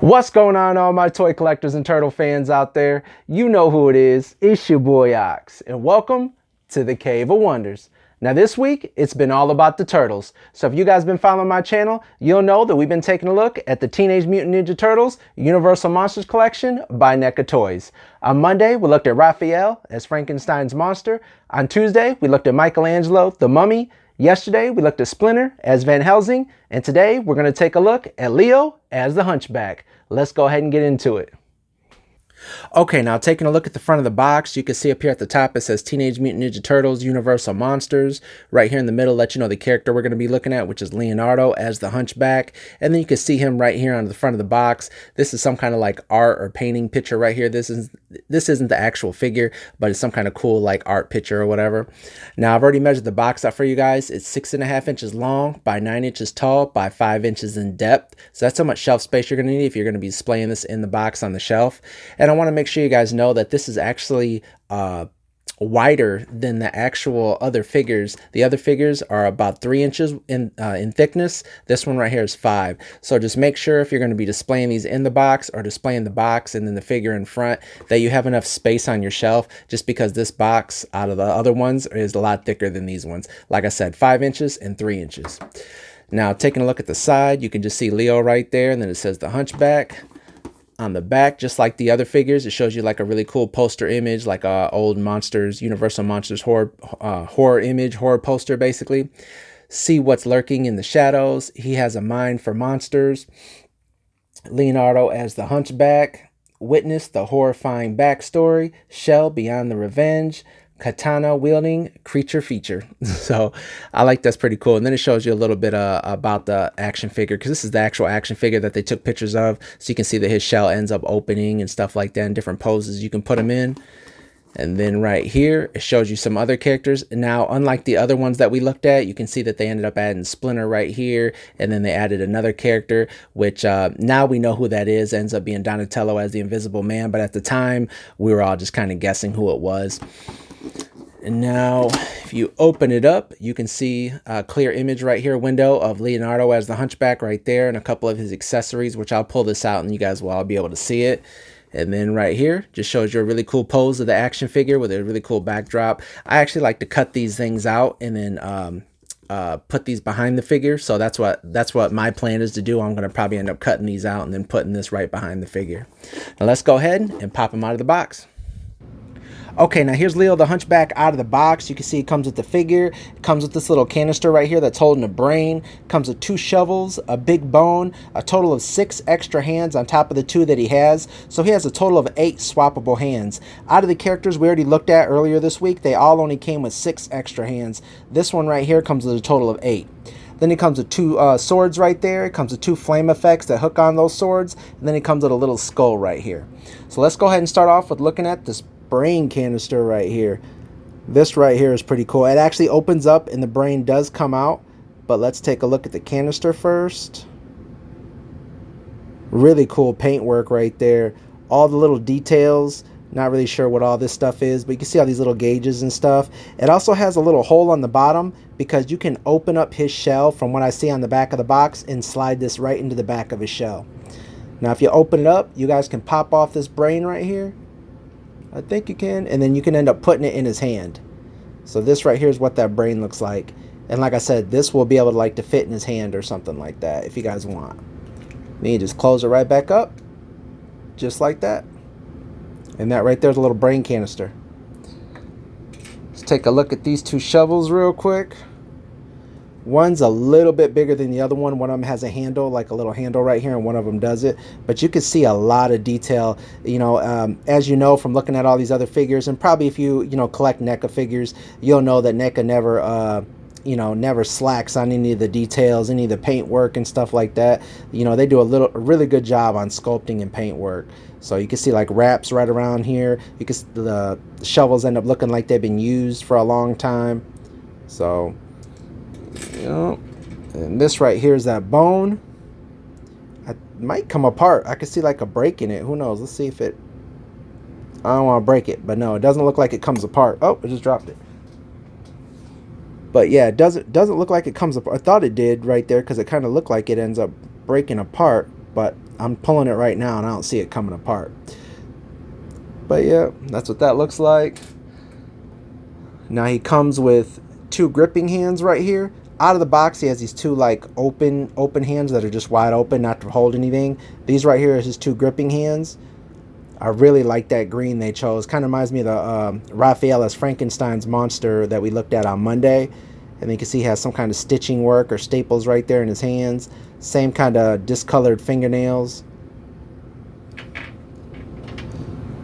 What's going on, all my toy collectors and turtle fans out there? You know who it is. It's your boy Ox, and welcome to the Cave of Wonders. Now this week, it's been all about the turtles. So if you guys been following my channel, you'll know that we've been taking a look at the Teenage Mutant Ninja Turtles Universal Monsters Collection by Neca Toys. On Monday, we looked at Raphael as Frankenstein's monster. On Tuesday, we looked at Michelangelo, the Mummy. Yesterday, we looked at Splinter as Van Helsing, and today we're going to take a look at Leo as the Hunchback. Let's go ahead and get into it. Okay, now taking a look at the front of the box, you can see up here at the top it says Teenage Mutant Ninja Turtles Universal Monsters. Right here in the middle, let you know the character we're going to be looking at, which is Leonardo as the Hunchback. And then you can see him right here on the front of the box. This is some kind of like art or painting picture right here. This isn't the actual figure, but it's some kind of cool like art picture or whatever. Now I've already measured the box out for you guys. It's 6.5 inches long by 9 inches tall by 5 inches in depth. So that's how much shelf space you're going to need if you're going to be displaying this in the box on the shelf. And I want to make sure you guys know that this is actually wider than the actual other figures. The other figures are about 3 inches in thickness. This one right here is 5. So just make sure if you're going to be displaying these in the box or displaying the box and then the figure in front that you have enough space on your shelf, just because this box out of the other ones is a lot thicker than these ones. Like I said, 5 inches and 3 inches. Now taking a look at the side, you can just see Leo right there, and then it says the Hunchback. On the back, just like the other figures, it shows you like a really cool poster image, like a old Monsters, Universal Monsters horror image, horror poster basically. See what's lurking in the shadows. He has a mind for monsters. Leonardo as the Hunchback. Witness the horrifying backstory. Shell beyond the revenge. Katana wielding creature feature. So I like that's pretty cool. And then it shows you a little bit about the action figure, because this is the actual action figure that they took pictures of. So you can see that his shell ends up opening and stuff like that, in different poses you can put him in. And then right here, it shows you some other characters. Now, unlike the other ones that we looked at, you can see that they ended up adding Splinter right here. And then they added another character, which now we know who that is. Ends up being Donatello as the Invisible Man. But at the time, we were all just kind of guessing who it was. And now, if you open it up, you can see a clear image right here, window of Leonardo as the Hunchback right there, and a couple of his accessories, which I'll pull this out and you guys will all be able to see it. And then right here, just shows you a really cool pose of the action figure with a really cool backdrop. I actually like to cut these things out and then put these behind the figure. So that's what my plan is to do. I'm going to probably end up cutting these out and then putting this right behind the figure. Now let's go ahead and pop them out of the box. Okay, now here's Leo the Hunchback out of the box. You can see it comes with the figure. It comes with this little canister right here that's holding a brain. It comes with 2 shovels, a big bone, a total of 6 extra hands on top of the 2 that he has. So he has a total of 8 swappable hands. Out of the characters we already looked at earlier this week, they all only came with 6 extra hands. This one right here comes with a total of 8. Then it comes with 2 swords right there. It comes with 2 flame effects that hook on those swords. And then it comes with a little skull right here. So let's go ahead and start off with looking at this brain canister right here. This right here is pretty cool. It actually opens up and the brain does come out, but let's take a look at the canister first. Really cool paintwork right there. All the little details. Not really sure what all this stuff is, but you can see all these little gauges and stuff. It also has a little hole on the bottom because you can open up his shell, from what I see on the back of the box, and slide this right into the back of his shell. Now if you open it up, you guys can pop off this brain right here. I think you can, and then you can end up putting it in his hand. So this right here is what that brain looks like. And like I said, this will be able to fit in his hand or something like that if you guys want. Then you just close it right back up, just like that. And that right there is a little brain canister. Let's take a look at these 2 shovels real quick. One's a little bit bigger than the other one. One of them has a handle, like a little handle right here, and one of them does it. But you can see a lot of detail, as you know from looking at all these other figures, and probably if you collect NECA figures, you'll know that NECA never slacks on any of the details, any of the paint work and stuff like that. They do a really good job on sculpting and paint work. So you can see like wraps right around here. You can the shovels end up looking like they've been used for a long time. So and this right here is that bone. It might come apart. I could see like a break in it. Who knows? Let's see if it... I don't want to break it, but no, it doesn't look like it comes apart. Oh, I just dropped it. But yeah, it doesn't look like it comes apart. I thought it did right there because it kind of looked like it ends up breaking apart, but I'm pulling it right now and I don't see it coming apart. But yeah, that's what that looks like. Now he comes with 2 gripping hands right here. Out of the box, he has these 2 like open hands that are just wide open, not to hold anything. These right here is his 2 gripping hands. I really like that green they chose. Kind of reminds me of the Raphael as Frankenstein's monster that we looked at on Monday. And you can see he has some kind of stitching work or staples right there in his hands. Same kind of discolored fingernails.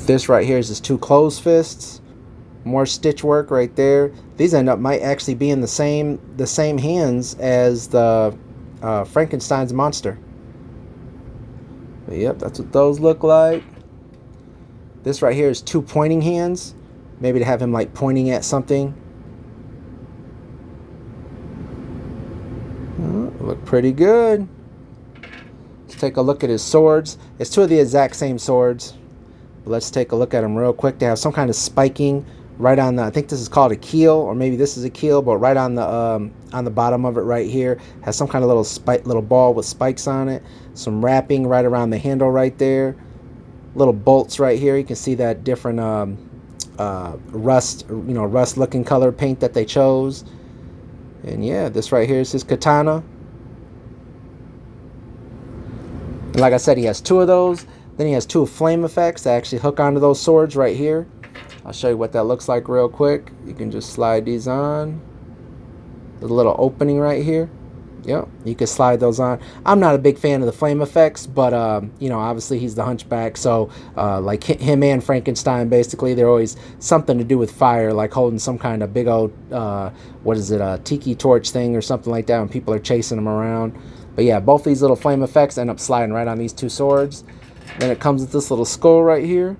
This right here is his 2 closed fists. More stitch work right there. These might actually be in the same hands as the Frankenstein's monster. But yep, that's what those look like. This right here is 2 pointing hands. Maybe to have him like pointing at something. Look pretty good. Let's take a look at his swords. It's 2 of the exact same swords. But let's take a look at them real quick. They have some kind of spiking right on the, I think this is called a keel, or maybe this is a keel, but right on the bottom of it right here has some kind of little ball with spikes on it. Some wrapping right around the handle right there. Little bolts right here. You can see that different rust looking color paint that they chose. And yeah, this right here is his katana. And like I said, he has 2 of those. Then he has 2 flame effects that actually hook onto those swords right here. I'll show you what that looks like real quick. You can just slide these on. There's a little opening right here. Yep, you can slide those on. I'm not a big fan of the flame effects, but obviously he's the Hunchback, so like him and Frankenstein, basically they're always something to do with fire, like holding some kind of big old tiki torch thing or something like that when people are chasing them around. But yeah, both these little flame effects end up sliding right on these 2 swords. Then it comes with this little skull right here.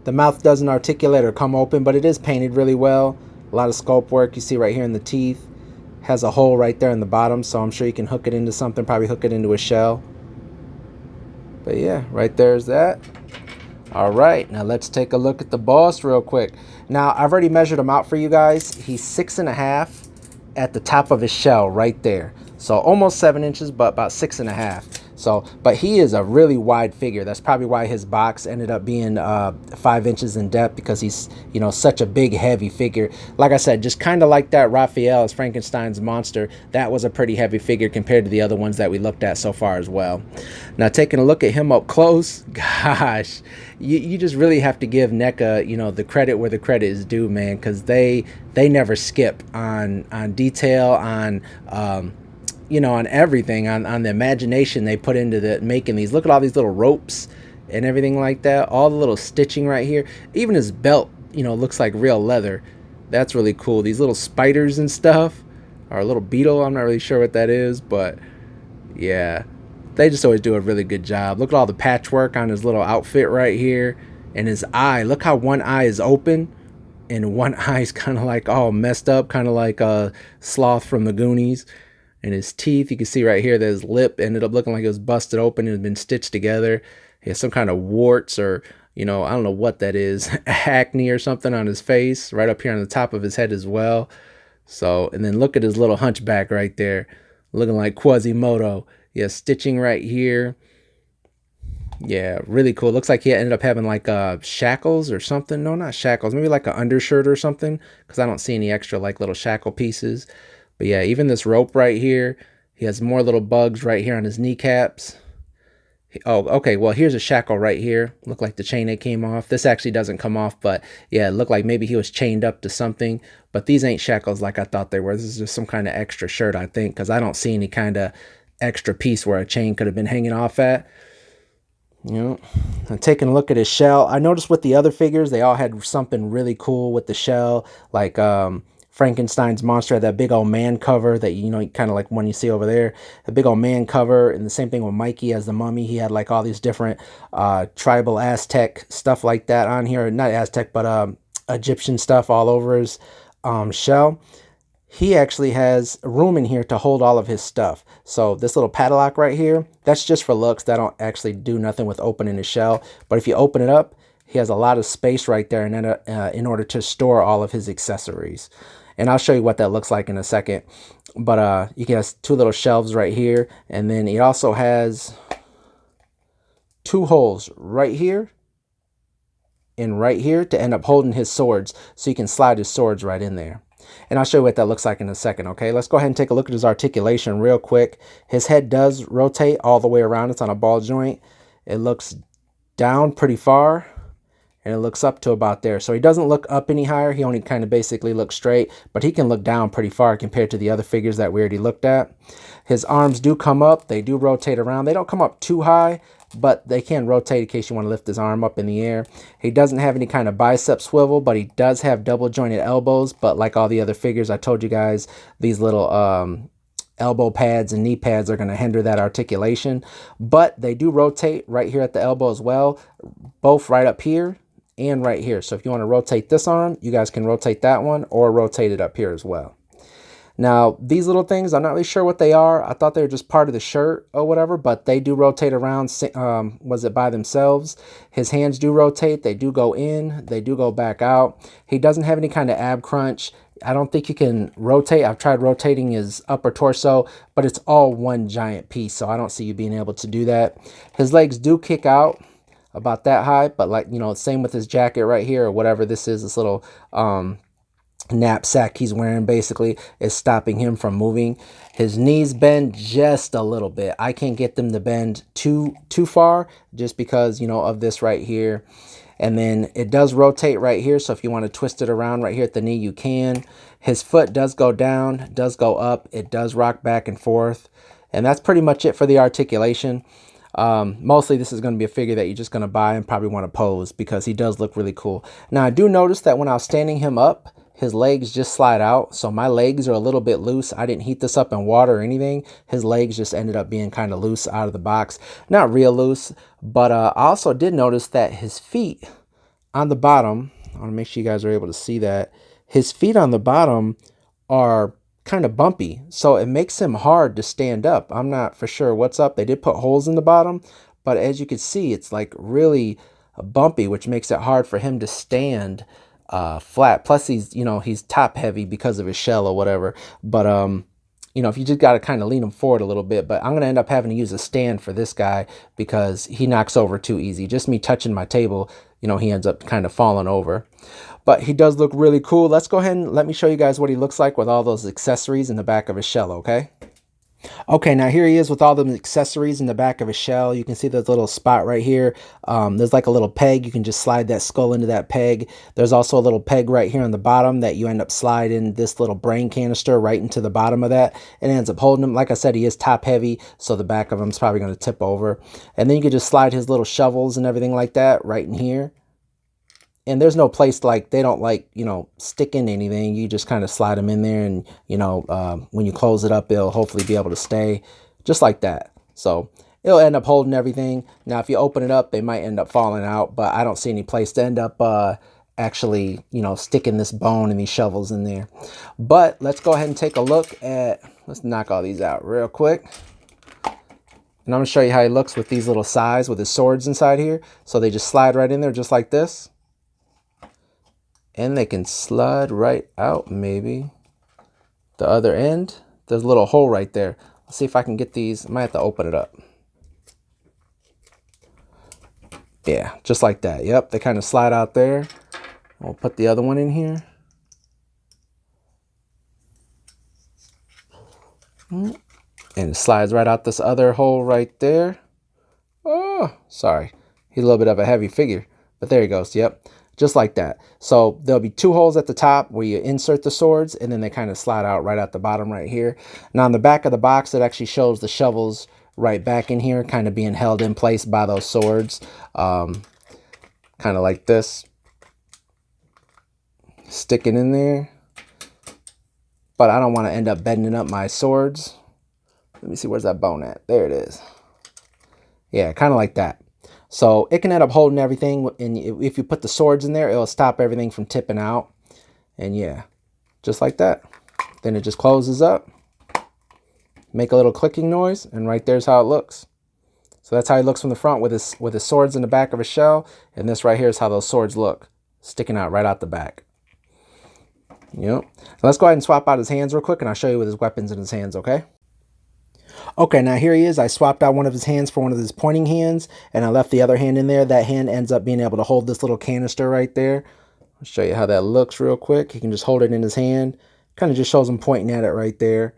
The mouth doesn't articulate or come open, but it is painted really well. A lot of sculpt work you see right here in the teeth. Has a hole right there in the bottom, so I'm sure you can hook it into something, probably hook it into a shell. But yeah, right there's that. All right, now let's take a look at the boss real quick. Now, I've already measured him out for you guys. He's 6.5 at the top of his shell right there. So almost 7 inches, but about 6.5. So, but he is a really wide figure. That's probably why his box ended up being 5 inches in depth, because he's, such a big, heavy figure. Like I said, just kind of like that Raphael as Frankenstein's monster. That was a pretty heavy figure compared to the other ones that we looked at so far as well. Now, taking a look at him up close, gosh, you just really have to give Neca, the credit where the credit is due, man, because they never skip on detail, on on everything, on the imagination they put into making these. Look at all these little ropes and everything like that. All the little stitching right here. Even his belt, looks like real leather. That's really cool. These little spiders and stuff, or a little beetle. I'm not really sure what that is, but yeah, they just always do a really good job. Look at all the patchwork on his little outfit right here. And his eye. Look how one eye is open and one eye is kind of like all messed up, kind of like a Sloth from the Goonies. And his teeth, you can see right here that his lip ended up looking like it was busted open and had been stitched together. He has some kind of warts, or I don't know what that is, acne or something on his face, right up here on the top of his head as well. So, and then look at his little hunchback right there, looking like Quasimodo. Yeah, stitching right here. Yeah, really cool. Looks like he ended up having like shackles or something. No, not shackles, maybe like an undershirt or something, because I don't see any extra like little shackle pieces. But yeah, even this rope right here, he has more little bugs right here on his kneecaps. Oh, okay, well, here's a shackle right here. Look like the chain that came off. This actually doesn't come off, but yeah, it looked like maybe he was chained up to something. But these ain't shackles like I thought they were. This is just some kind of extra shirt, I think, because I don't see any kind of extra piece where a chain could have been hanging off at. I'm taking a look at his shell. I noticed with the other figures, they all had something really cool with the shell, like Frankenstein's monster had that big old man cover that, kind of like one you see over there, a big old man cover. And the same thing with Mikey as the mummy. He had like all these different tribal Aztec stuff like that on here. Not Aztec, but Egyptian stuff all over his shell. He actually has room in here to hold all of his stuff. So this little padlock right here, that's just for looks. That don't actually do nothing with opening his shell. But if you open it up, he has a lot of space right there in order to store all of his accessories. And I'll show you what that looks like in a second. But you can have 2 little shelves right here. And then he also has, 2 holes right here and right here to end up holding his swords, so you can slide his swords right in there. And I'll show you what that looks like in a second, okay? Let's go ahead and take a look at his articulation real quick. His head does rotate all the way around. It's on a ball joint. It looks down pretty far, and it looks up to about there. So he doesn't look up any higher. He only kind of basically looks straight, but he can look down pretty far compared to the other figures that we already looked at. His arms do come up. They do rotate around. They don't come up too high, but they can rotate in case you want to lift his arm up in the air. He doesn't have any kind of bicep swivel, but he does have double jointed elbows. But like all the other figures, I told you guys, these little elbow pads and knee pads are going to hinder that articulation. But they do rotate right here at the elbow as well, both right up here and right here. So if you want to rotate this arm, you guys can rotate that one or rotate it up here as well. Now, these little things, I'm not really sure what they are. I thought they were just part of the shirt or whatever, but they do rotate around, was it by themselves? His hands do rotate. They do go in. They do go back out. He doesn't have any kind of ab crunch. I don't think you can rotate. I've tried rotating his upper torso, but it's all one giant piece, so I don't see you being able to do that. His legs do kick out about that high, but like, you know, same with his jacket right here or whatever this is, this little knapsack he's wearing basically is stopping him from moving. His knees bend just a little bit. I can't get them to bend too far just because, you know, of this right here. And then it does rotate right here, so if you want to twist it around right here at the knee, you can. His foot does go down, does go up, it does rock back and forth, and that's pretty much it for the articulation. Mostly this is going to be a figure that you're just going to buy and probably want to pose because he does look really cool. Now I do notice that when I was standing him up, his legs just slide out, so my legs are a little bit loose. I didn't heat this up in water or anything. His legs just ended up being kind of loose out of the box. Not real loose, but I also did notice that his feet on the bottom, I want to make sure you guys are able to see that, his feet on the bottom are kind of bumpy, so it makes him hard to stand up. I'm not for sure what's up. They did put holes in the bottom, but as you can see, it's like really bumpy, which makes it hard for him to stand flat. Plus he's, you know, he's top heavy because of his shell or whatever, but you know, if you just got to kind of lean him forward a little bit. But I'm going to end up having to use a stand for this guy because he knocks over too easy. Just me touching my table, you know, he ends up kind of falling over. But he does look really cool. Let's go ahead and let me show you guys what he looks like with all those accessories in the back of his shell, okay? Okay, now here he is with all the accessories in the back of his shell. You can see this little spot right here. There's like a little peg. You can just slide that skull into that peg. There's also a little peg right here on the bottom that you end up sliding this little brain canister right into the bottom of that. It ends up holding him. Like I said, he is top heavy, so the back of him is probably going to tip over. And then you can just slide his little shovels and everything like that right in here. And there's no place, like, they don't like, you know, stick in anything. You just kind of slide them in there, and, you know, when you close it up, it'll hopefully be able to stay just like that. So it'll end up holding everything. Now, if you open it up, they might end up falling out, but I don't see any place to end up actually, you know, sticking this bone and these shovels in there. But let's go ahead and take a look at, let's knock all these out real quick. And I'm going to show you how he looks with these little sides with his swords inside here. So they just slide right in there just like this. And they can slide right out, maybe. The other end, there's a little hole right there. Let's see if I can get these. I might have to open it up. Yeah, just like that. Yep, they kind of slide out there. We'll put the other one in here. And it slides right out this other hole right there. Oh, sorry. He's a little bit of a heavy figure, but there he goes. Yep. Just like that. So there'll be 2 holes at the top where you insert the swords, and then they kind of slide out right at the bottom right here. Now on the back of the box, it actually shows the shovels right back in here, kind of being held in place by those swords. Kind of like this. Sticking in there. But I don't want to end up bending up my swords. Let me see, where's that bone at? There it is. Yeah, kind of like that. So it can end up holding everything, and if you put the swords in there, it'll stop everything from tipping out. And yeah, just like that. Then it just closes up, make a little clicking noise, and right there's how it looks. So that's how he looks from the front with his swords in the back of his shell, and this right here is how those swords look, sticking out right out the back. Yep. Let's go ahead and swap out his hands real quick, and I'll show you with his weapons in his hands, okay? Okay, now here he is. I swapped out one of his hands for one of his pointing hands, and I left the other hand in there. That hand ends up being able to hold this little canister right there. I'll show you how that looks real quick. He can just hold it in his hand. Kind of just shows him pointing at it right there.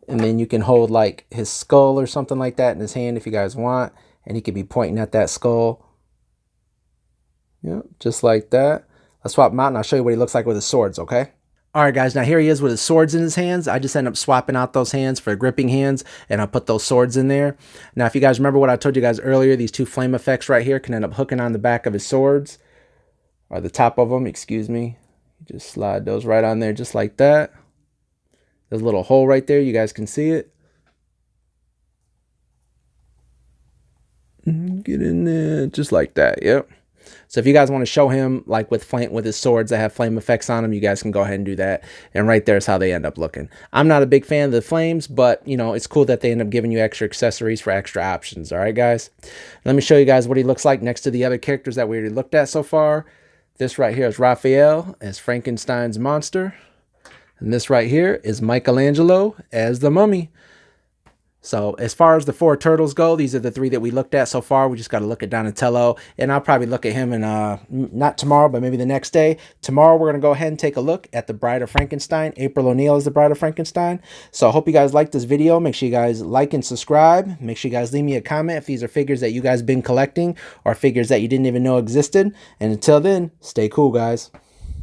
And then you can hold like his skull or something like that in his hand if you guys want. And he could be pointing at that skull. Yep, just like that. Let's swap him out and I'll show you what he looks like with his swords, okay? Alright guys, now here he is with his swords in his hands. I just end up swapping out those hands for gripping hands, and I'll put those swords in there. Now if you guys remember what I told you guys earlier, these two flame effects right here can end up hooking on the back of his swords, or the top of them, excuse me. Just slide those right on there just like that. There's a little hole right there, you guys can see it. Get in there, just like that, yep. So if you guys want to show him like with his swords that have flame effects on them, you guys can go ahead and do that. And right there's how they end up looking. I'm not a big fan of the flames, but you know, it's cool that they end up giving you extra accessories for extra options. All right, guys. Let me show you guys what he looks like next to the other characters that we already looked at so far. This right here is Raphael as Frankenstein's monster. And this right here is Michelangelo as the mummy. So as far as the 4 turtles go, these are the 3 that we looked at so far. We just got to look at Donatello, and I'll probably look at him in not tomorrow, but maybe the next day. Tomorrow we're going to go ahead and take a look at the Bride of Frankenstein. April O'Neil is the Bride of Frankenstein. So I hope you guys liked this video. Make sure you guys like and subscribe. Make sure you guys leave me a comment if these are figures that you guys been collecting or figures that you didn't even know existed. And until then, stay cool, guys.